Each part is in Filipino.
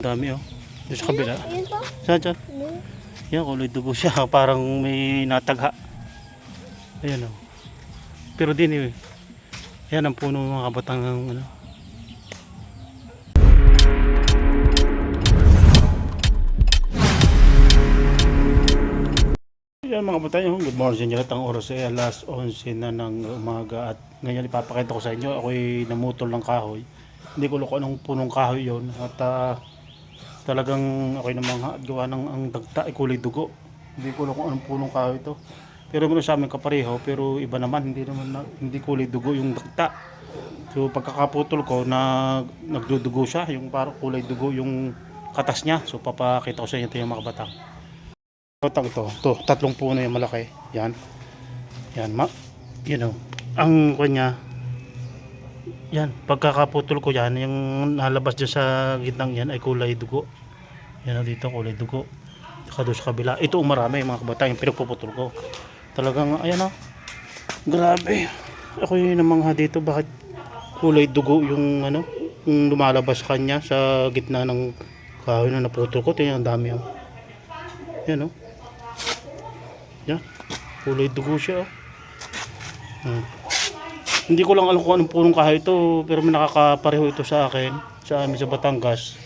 Dami oh. Doon sa kabila. Ayun po. Saan dyan? Ano? Yan, kulay dugo siya. Parang may natagha. Ayan oh. Pero din eh. Yan ang puno ng mga kabatang ano. Yan mga batay, good morning sa inyo lahat. Ang oras ay alas 11 na ng umaga at ngayon ipapakita ko sa inyo. Ako'y namutol ng kahoy. Hindi ko alam kung anong punong kahoy yon at talagang ako'y namangha at gawa ng ang dagta ay kulay dugo. Hindi ko alam kung anong punong kahoy ito. Pero meron sa amin kapareho, pero iba naman, hindi kulay dugo yung dagta. So pagkakaputol ko na nagdudugo siya, yung parang kulay dugo yung katas niya. So papakita ko sa inyo ito yung mga kabatang. Ito, tatlong puno yung malaki. Yan. Yan, you know, ang kanya, yan, pagkakaputol ko yan, yung nalabas dyan sa gitnang yan ay kulay dugo. Yan dito, kulay dugo. Saka doon sa kabila. Ito ang marami mga kabatang yung pinagpuputol ko. Talagang, ayan o. Grabe. Ako yung namangha dito, bakit kulay dugo yung ano, yung lumalabas kanya sa gitna ng kahoy na naputol ko. Tingnan, ang dami o. Yan o. Yan, kulay dugo siya oh. Hindi ko lang alam kung anong punong kahoy ito, pero may nakakapareho ito sa akin sa amin sa Batangas,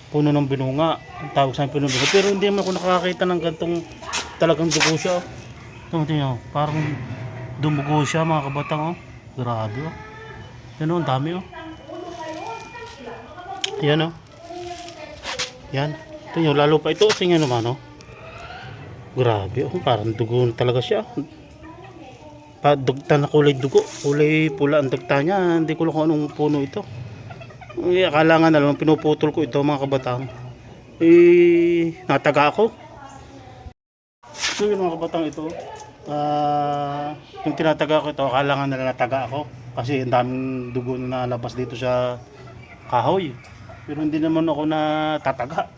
puno ng binunga, ang tawag sa amin puno ng binunga. Pero hindi naman ako nakakita ng gantong talagang dugo siya oh. Tingnan, parang dumugo siya mga kabatang oh. Grabe oh. Yan oh, ang dami oh. Yan oh. Yan, tingnan, lalo pa ito, tingnan naman oh. Grabe, oh, parang dugo talaga siya. Dagta na kulay dugo, kulay pula ang dagta niya. Hindi ko lang kung anong puno ito. Akala nga na lang pinuputol ko ito mga kabatang. Nataga ako. So yung mga kabatang ito, yung tinataga ko ito, akala nga na nataga ako. Kasi ang daming dugo na nalabas dito sa kahoy. Pero hindi naman ako natataga.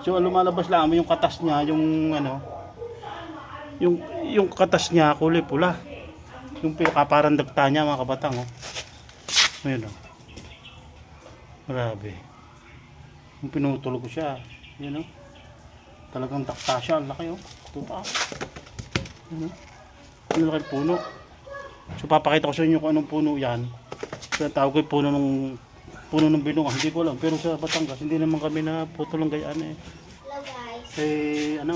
So lumalabas lang yung katas niya, yung ano, yung katas niya kulay pula, yung parang dagta niya mga kabatang oh. Ayun oh. Grabe, yung pinutol ko siya, yun oh. Talagang dagta siya, ang laki oh. Ito pa yun oh. Ang laki puno. So papakita ko sa inyo kung anong puno yan. So tawag ko puno ng binunga, hindi ko alam, pero sa Batangas hindi naman kami na putol ng gayaan eh. Hello guys. Ano,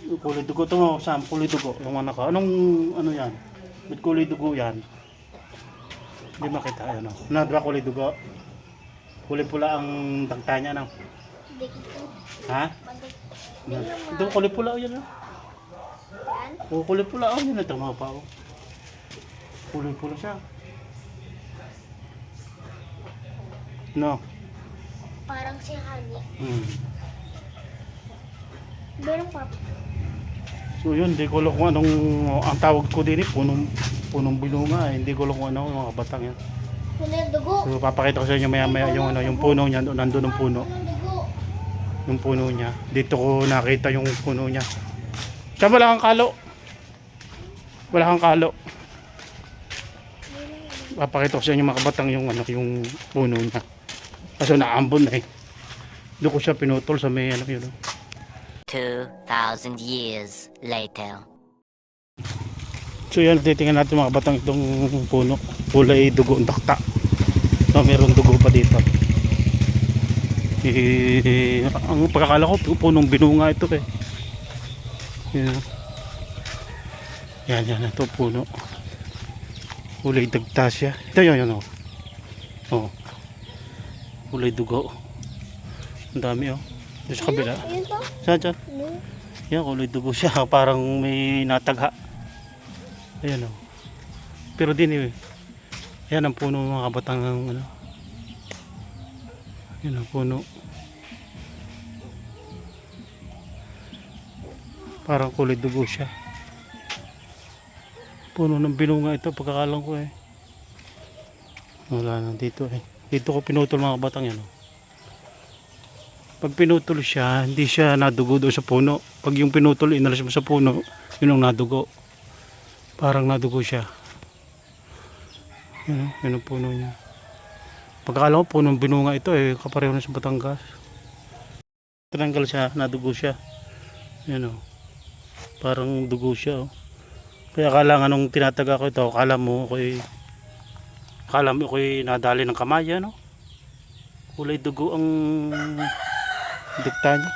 kulay dugo ito mo, Sam, kulay dugo yung anak ko. Anong ano yan? Ba't kulay dugo yan? Hindi makita, ano. Nadra kulay dugo? Kulay pula ang dagta niya, ano? Dito. Ha? Ito kulay pula, yan, ano? Yan. O, kulay pula, oh, yun ito mga pa, oh. Kulay pula siya. No? Parang si honey. Meron pa. So yun, hindi ko alam kung anong, ang tawag ko din eh, punong binunga eh. Hindi ko alam kung ano, mga batang yan. Kulay dugo. So papakita ko sa inyo maya maya yung, ano, yung puno niya, nandun ang puno. Kulay dugo. Yung puno niya. Dito ko nakita yung puno niya. Siya wala kang kalo. Wala kang kalo. Papakita ko sa inyo mga kabatang yung, ano, yung puno niya. Kaso naambon eh. Doon ko siya pinutol sa may ano yun. 2,000 years later. So yan, titingnan natin mga kabatang itong puno. Kulay dugo ang dakta. So, meron dugo pa dito. Ang pagkakala ko punong binunga ito eh. Yan ito puno. Kulay dagta siya. Ito yun oh. Oh. Kulay dugo. Ang dami oh. Doon sa kabila. Ayun po. Saan dyan? Ano? Yan, kulay dugo siya. Parang may natagha. Ayan o. Pero din eh. Yan ang puno mga kabatang ano. Yan ang puno. Parang kulay dugo siya. Puno ng binunga ito. Pagkakalang ko eh. Wala nang dito eh. Dito ko pinutol mga kabatang yan o. Pag pinutol siya, hindi siya nadugo doon sa puno. Pag yung pinutol, inalis mo sa puno, yun ang nadugo. Parang nadugo siya. Yun ang puno niya. Pagkakala ko punong binunga ito eh, kapareho na sa Batangas. Tinanggal siya, nadugo siya. Yan o. Parang dugo siya o. Kaya akala nga nung tinataga ko ito, akala mo ako'y nadali ng kamay, ano? Kulay dugo ang dikta niya.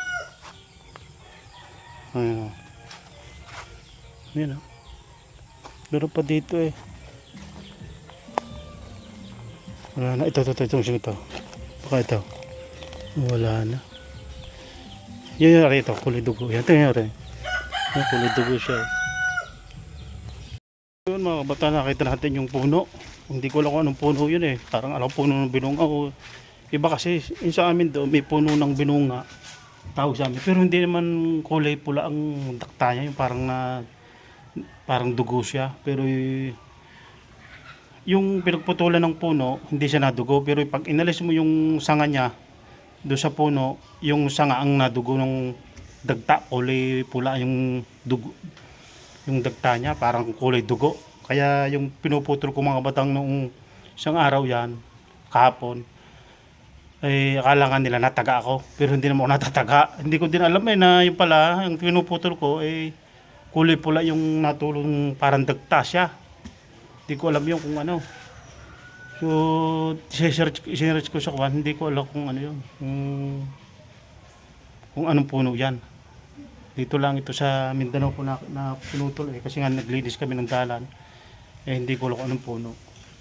Ayun. Yan o. Meron pa dito eh. Wala na. Ito. Baka ito. Wala na. Yan ito. Kulay dugo. Yan. Tingnan rin. Kulay dugo siya. Yun mga kabata, nakita natin yung puno. Hindi ko alam kung anong puno yun eh. Parang alam puno ng binunga o iba kasi yung sa amin doon may puno ng binunga. Tawag sa amin. Pero hindi naman kulay pula ang dakta niya. Yung parang dugo siya. Pero yung pinagputulan ng puno, hindi siya nadugo. Pero pag inalis mo yung sanga niya doon sa puno, yung sanga ang nadugo ng dagta. Kulay pula yung dugo. Yung dagta niya parang kulay dugo. Kaya yung pinuputol ko mga batang noong isang araw yan, kahapon, ay akala nga nila nataga ako. Pero hindi naman ako natataga. Hindi ko din alam eh na yung pala, yung pinuputol ko ay kulay pula yung natulong parang dagta siya. Hindi ko alam yung kung ano. So, sinesearch ko sa kwan, hindi ko alam kung ano yun. Kung anong puno yan. Dito lang ito sa Mindanao ko na pinutol eh. Kasi nga naglinis kami ng dalan. Eh hindi ko alam kung anong puno.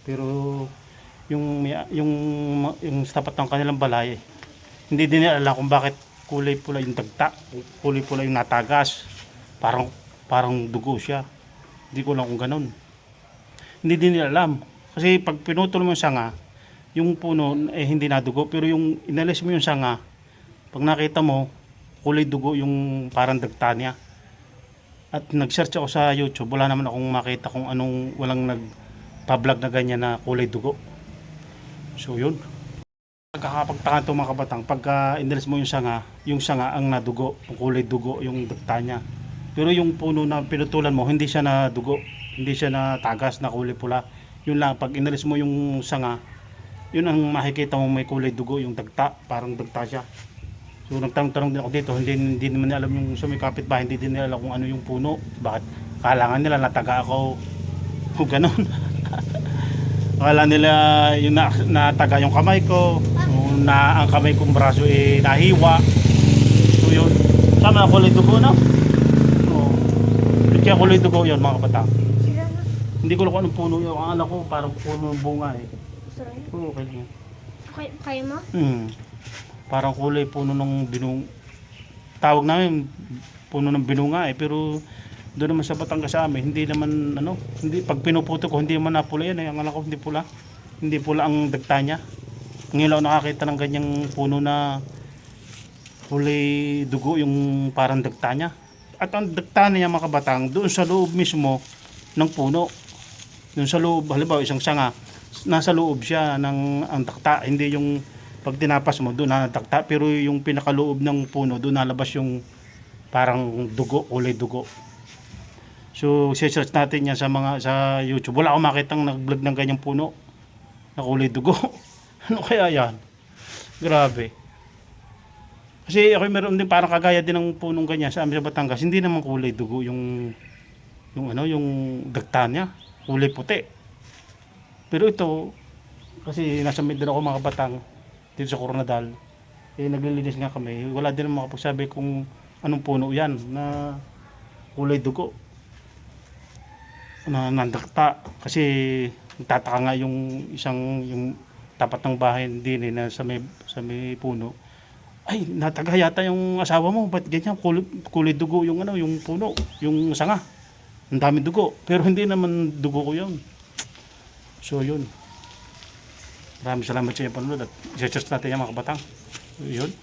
Pero yung tapat ng kanilang balay eh, hindi din nila alam kung bakit kulay pula yung dagta. Kulay pula yung natagas. Parang dugo siya. Hindi ko alam kung ganun. Hindi din nila alam. Kasi pag pinutol mo yung sanga, yung puno eh hindi nadugo. Pero yung inalis mo yung sanga, pag nakita mo, kulay dugo yung parang dagta niya. At nag-search ako sa YouTube, wala naman akong makita kung anong walang nag-vlog na ganyan na kulay dugo. So yun. Pagkakapagtaka ito mga kabatang, pagka inalis mo yung sanga ang nadugo, yung kulay dugo yung dagta niya. Pero yung puno na pinutulan mo, hindi siya nadugo, hindi siya natagas na kulay pula. Yun lang, pag inalis mo yung sanga, yun ang makikita mo may kulay dugo yung dagta, parang dagta siya. So nagtanong din ako dito, hindi naman nila alam yung sa may kapitbahay, hindi din nila alam kung ano yung puno. Bakit? Kailangan nila nataga ako o ganon. Akala nila yung nataga yung kamay ko, na ang kamay kong braso eh nahiwa. So yun, sama kulay dugo no? Oo. Kaya kulay dugo yun mga kapatang. Sila na. Hindi ko alam kung anong puno yun. Ang alam ko parang puno ng bunga eh. Gusto rin? Oo, okay lang. Kayo mo? Parang kulay puno ng binung. Tawag namin puno ng binunga eh, pero doon naman sa Batangas sa amin hindi naman hindi pag pinuputo ko hindi naman napula yan eh. Ang alam ko hindi pula. Hindi pula ang dagta niya. Ngayon ako nakakita ng ganyang puno na kulay dugo yung parang dagta niya. At ang dagta niya mga kabatang doon sa loob mismo ng puno. Doon sa loob, halimbawa isang sanga, nasa loob siya ng ang dagta, hindi yung pag tinapas mo doon natakta, pero yung pinakaloob ng puno doon nalabas yung parang dugo, kulay dugo. So search natin yan sa YouTube. Wala akong makitang nag-vlog ng ganyang puno na kulay dugo. Ano kaya yan? Grabe. Kasi ako meron din parang kagaya din ng punong ganyan sa amin sa Batangas, hindi naman kulay dugo yung dagta niya, kulay puti. Pero ito kasi nasa Mindanao ako mga batang dito sa Coronadal, eh naglilinis nga kami, wala din makapagsabi kung anong puno yan na kulay dugo na nandakta. Kasi nagtataka nga yung tapat ng bahay din eh, na sa may puno, ay nataga yata yung asawa mo, ba't ganyan kulay dugo yung yung puno, yung sanga, ang dami dugo, pero hindi naman dugo ko yun. So yun. Maraming salamat sa inyo panonood at i-search natin yung mga kabatang. Yun.